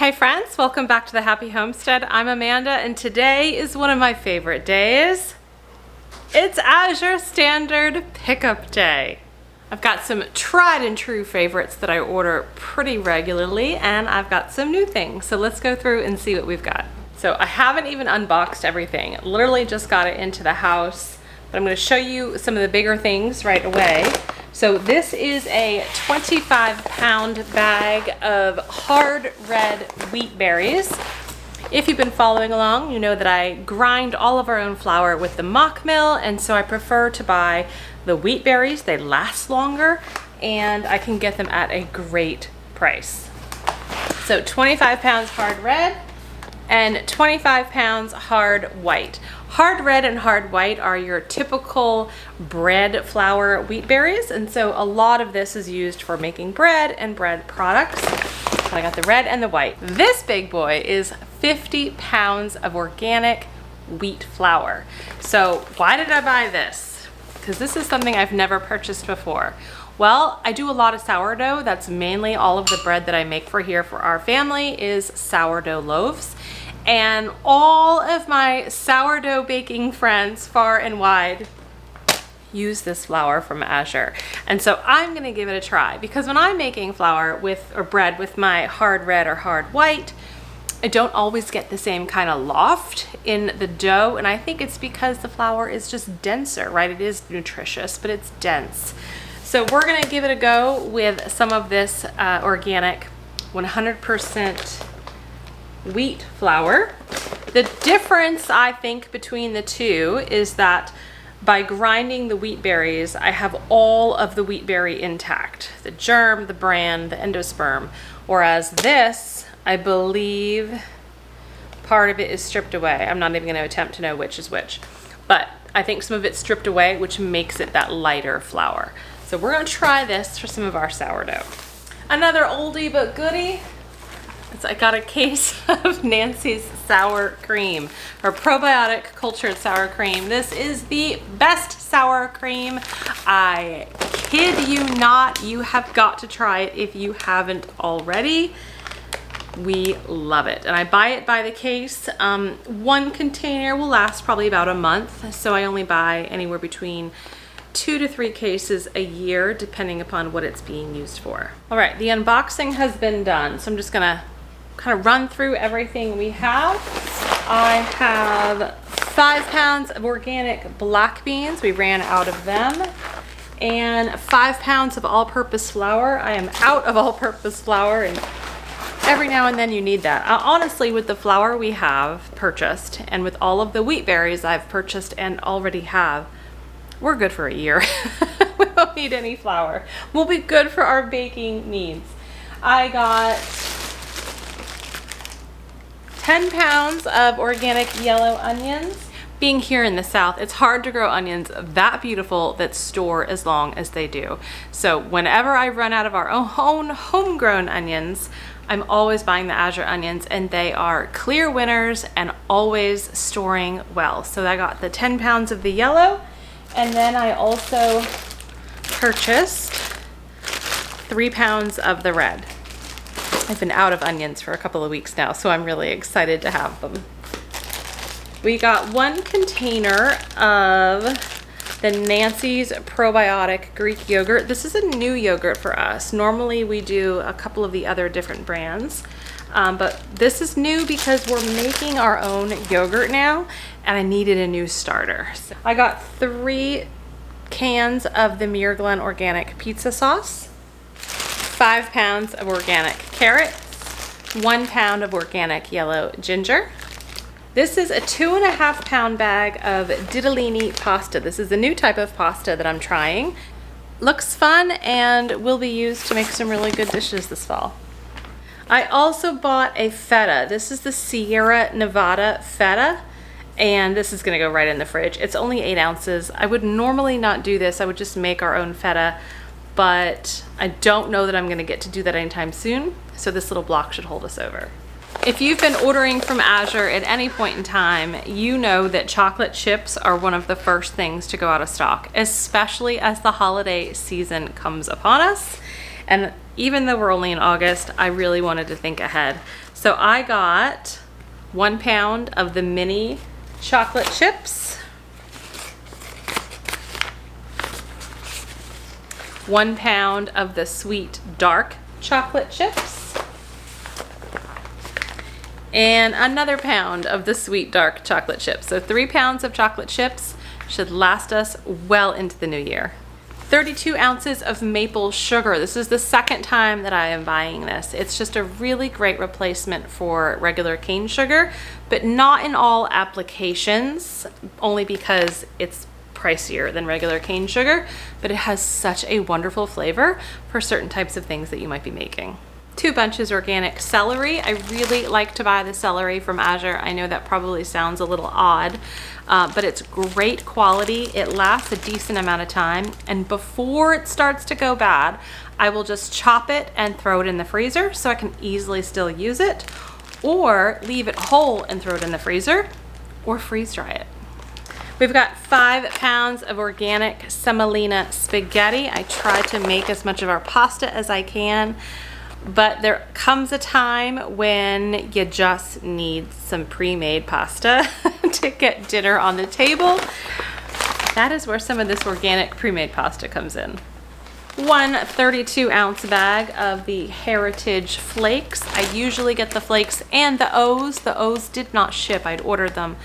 Hey friends, welcome back to the Happy Homestead. I'm Amanda and today is one of my favorite days. It's Azure Standard Pickup Day. I've got some tried and true favorites that I order pretty regularly, and I've got some new things. So let's go through and see what we've got. So I haven't even unboxed everything. Literally just got it into the house, but I'm going to show you some of the bigger things right away. So this is a 25-pound bag of hard red wheat berries. If you've been following along, you know that I grind all of our own flour with the mock mill, and so I prefer to buy the wheat berries. They last longer, and I can get them at a great price. So 25 pounds hard red and 25 pounds hard white. Hard red and hard white are your typical bread flour wheat berries, and so a lot of this is used for making bread and bread products. I got the red and the white. This big boy is 50 pounds of organic wheat flour. So why did I buy this? Because this is something I've never purchased before. Well, I do a lot of sourdough. That's mainly all of the bread that I make for here for our family is sourdough loaves. And all of my sourdough baking friends far and wide use this flour from Azure. And so I'm gonna give it a try, because when I'm making flour or bread with my hard red or hard white, I don't always get the same kind of loft in the dough, and I think it's because the flour is just denser, right? It is nutritious, but it's dense. So we're gonna give it a go with some of this organic 100% wheat flour. The difference, I think, between the two is that by grinding the wheat berries, I have all of the wheat berry intact, the germ, the bran, the endosperm, whereas this, I believe part of it is stripped away. I'm not even going to attempt to know which is which, but I think some of it's stripped away, which makes it that lighter flour. So we're going to try this for some of our sourdough. Another oldie but goodie. I got a case of Nancy's sour cream, her probiotic cultured sour cream. This is the best sour cream. I kid you not, you have got to try it if you haven't already. We love it, and I buy it by the case. One container will last probably about a month, so I only buy anywhere between 2 to 3 cases a year, depending upon what it's being used for. All right, the unboxing has been done, so I'm just gonna kind of run through everything we have. I have 5 pounds of organic black beans. We ran out of them. And 5 pounds of all-purpose flour. I am out of all-purpose flour, and every now and then you need that. Honestly, with the flour we have purchased and with all of the wheat berries I've purchased and already have, we're good for a year. We don't need any flour. We'll be good for our baking needs. I got 10 pounds of organic yellow onions. Being here in the South, it's hard to grow onions that beautiful that store as long as they do. So whenever I run out of our own homegrown onions, I'm always buying the Azure onions, and they are clear winners and always storing well. So I got the 10 pounds of the yellow, and then I also purchased 3 pounds of the red. I've been out of onions for a couple of weeks now, so I'm really excited to have them. We got 1 container of the Nancy's probiotic Greek yogurt. This is a new yogurt for us. Normally we do a couple of the other different brands, but this is new because we're making our own yogurt now, and I needed a new starter. So I got 3 cans of the Muir Glen organic pizza sauce, 5 pounds of organic carrots, 1 pound of organic yellow ginger. This is a 2.5 pound bag of ditalini pasta. This is a new type of pasta that I'm trying. Looks fun and will be used to make some really good dishes this fall. I also bought a feta. This is the Sierra Nevada feta, and this is gonna go right in the fridge. It's only 8 ounces. I would normally not do this. I would just make our own feta, but I don't know that I'm gonna get to do that anytime soon, so this little block should hold us over. If you've been ordering from Azure at any point in time, you know that chocolate chips are one of the first things to go out of stock, especially as the holiday season comes upon us. And even though we're only in August, I really wanted to think ahead. So I got 1 pound of the mini chocolate chips, 1 pound of the sweet dark chocolate chips, and another pound of the sweet dark chocolate chips. So 3 pounds of chocolate chips should last us well into the new year. 32 ounces of maple sugar. This is the second time that I am buying this. It's just a really great replacement for regular cane sugar, but not in all applications, only because it's pricier than regular cane sugar, but it has such a wonderful flavor for certain types of things that you might be making. 2 bunches organic celery. I really like to buy the celery from Azure. I know that probably sounds a little odd, but it's great quality. It lasts a decent amount of time, and before it starts to go bad, I will just chop it and throw it in the freezer so I can easily still use it, or leave it whole and throw it in the freezer, or freeze dry it. We've got 5 pounds of organic semolina spaghetti. I try to make as much of our pasta as I can, but there comes a time when you just need some pre-made pasta to get dinner on the table. That is where some of this organic pre-made pasta comes in. 1 32-ounce bag of the Heritage flakes. I usually get the flakes and the O's. The O's did not ship. I'd ordered them,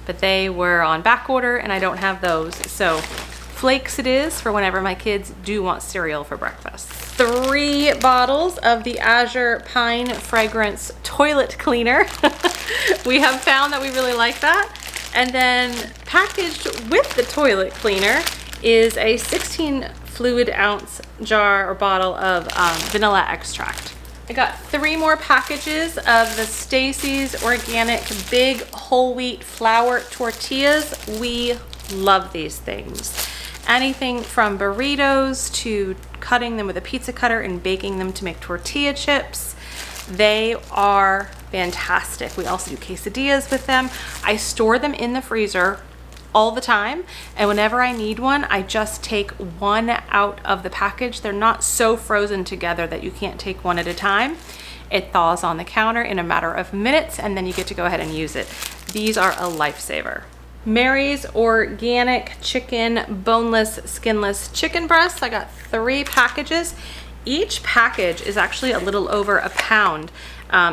but they were on back order and I don't have those. So flakes it is for whenever my kids do want cereal for breakfast. 3 bottles of the Azure Pine Fragrance Toilet Cleaner. We have found that we really like that. And then packaged with the toilet cleaner is a 16 fluid ounce jar or bottle of vanilla extract. I got 3 more packages of the Stacy's Organic Big Whole Wheat Flour Tortillas. We love these things. Anything from burritos to cutting them with a pizza cutter and baking them to make tortilla chips. They are fantastic. We also do quesadillas with them. I store them in the freezer all the time, and whenever I need one, I just take one out of the package. They're not so frozen together that you can't take one at a time. It thaws on the counter in a matter of minutes, and then you get to go ahead and use it. These are a lifesaver. Mary's Organic Chicken Boneless Skinless Chicken Breasts. I got 3 packages. Each package is actually a little over a pound.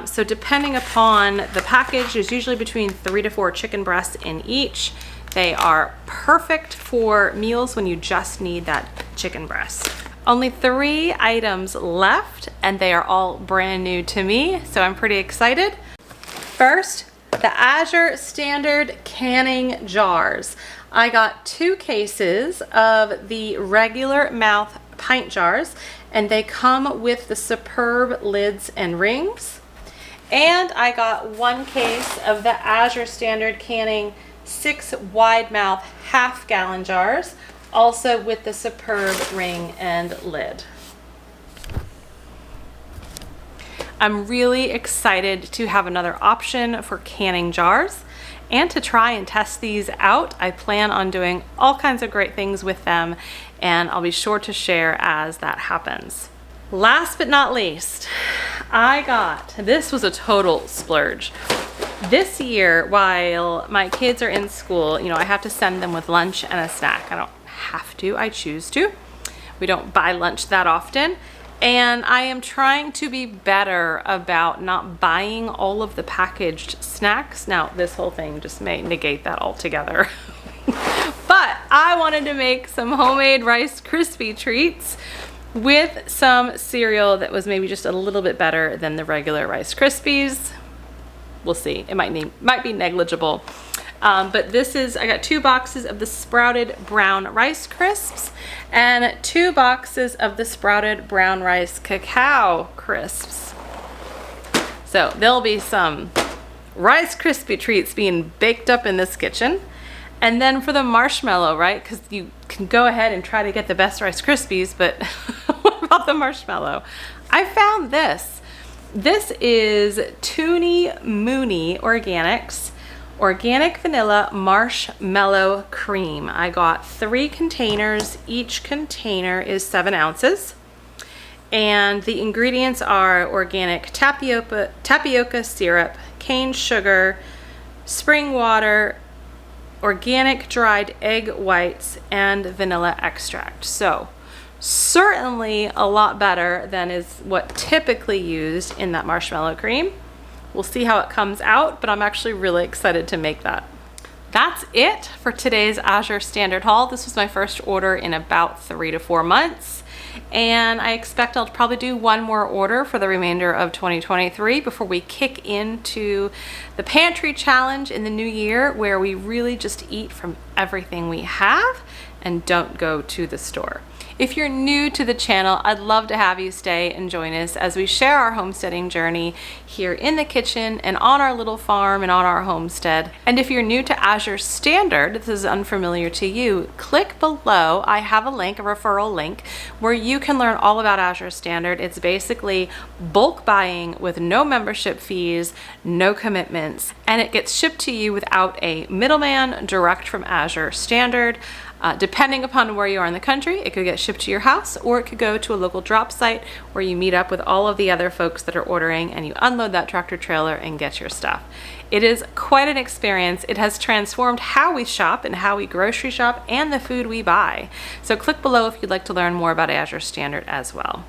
So depending upon the package, there's usually between 3 to 4 chicken breasts in each. They are perfect for meals when you just need that chicken breast. Only 3 items left, and they are all brand new to me, so I'm pretty excited. First, the Azure Standard Canning Jars. I got 2 cases of the regular mouth pint jars, and they come with the superb lids and rings. And I got 1 case of the Azure Standard Canning 6 wide mouth half-gallon jars, also with the superb ring and lid. I'm really excited to have another option for canning jars and to try and test these out. I plan on doing all kinds of great things with them, and I'll be sure to share as that happens. Last but not least, this was a total splurge. This year, while my kids are in school, I have to send them with lunch and a snack. I don't have to, I choose to. We don't buy lunch that often. And I am trying to be better about not buying all of the packaged snacks. Now, this whole thing just may negate that altogether. But I wanted to make some homemade Rice Krispie treats with some cereal that was maybe just a little bit better than the regular Rice Krispies. We'll see. It might be negligible. But I got 2 boxes of the Sprouted Brown Rice Crisps and 2 boxes of the Sprouted Brown Rice Cacao Crisps. So there'll be some Rice Krispie treats being baked up in this kitchen. And then for the marshmallow, right? Because you can go ahead and try to get the best Rice Krispies, but what about the marshmallow? I found this. This is Toonie Mooney Organics Organic Vanilla Marshmallow Cream. I got 3 containers. Each container is 7 ounces. And the ingredients are organic tapioca syrup, cane sugar, spring water, organic dried egg whites, and vanilla extract. So certainly a lot better than is what typically used in that marshmallow cream. We'll see how it comes out, but I'm actually really excited to make that. That's it for today's Azure Standard haul. This was my first order in about 3 to 4 months. And I expect I'll probably do one more order for the remainder of 2023 before we kick into the pantry challenge in the new year, where we really just eat from everything we have and don't go to the store. If you're new to the channel, I'd love to have you stay and join us as we share our homesteading journey here in the kitchen and on our little farm and on our homestead. And if you're new to Azure Standard, this is unfamiliar to you, click below. I have a link, a referral link, where you can learn all about Azure Standard. It's basically bulk buying with no membership fees, no commitments, and it gets shipped to you without a middleman, direct from Azure Standard. Depending upon where you are in the country, it could get shipped to your house, or it could go to a local drop site where you meet up with all of the other folks that are ordering and you unload that tractor trailer and get your stuff. It is quite an experience. It has transformed how we shop and how we grocery shop and the food we buy. So click below if you'd like to learn more about Azure Standard as well.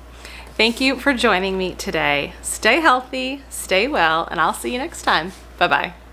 Thank you for joining me today. Stay healthy, stay well, and I'll see you next time. Bye-bye.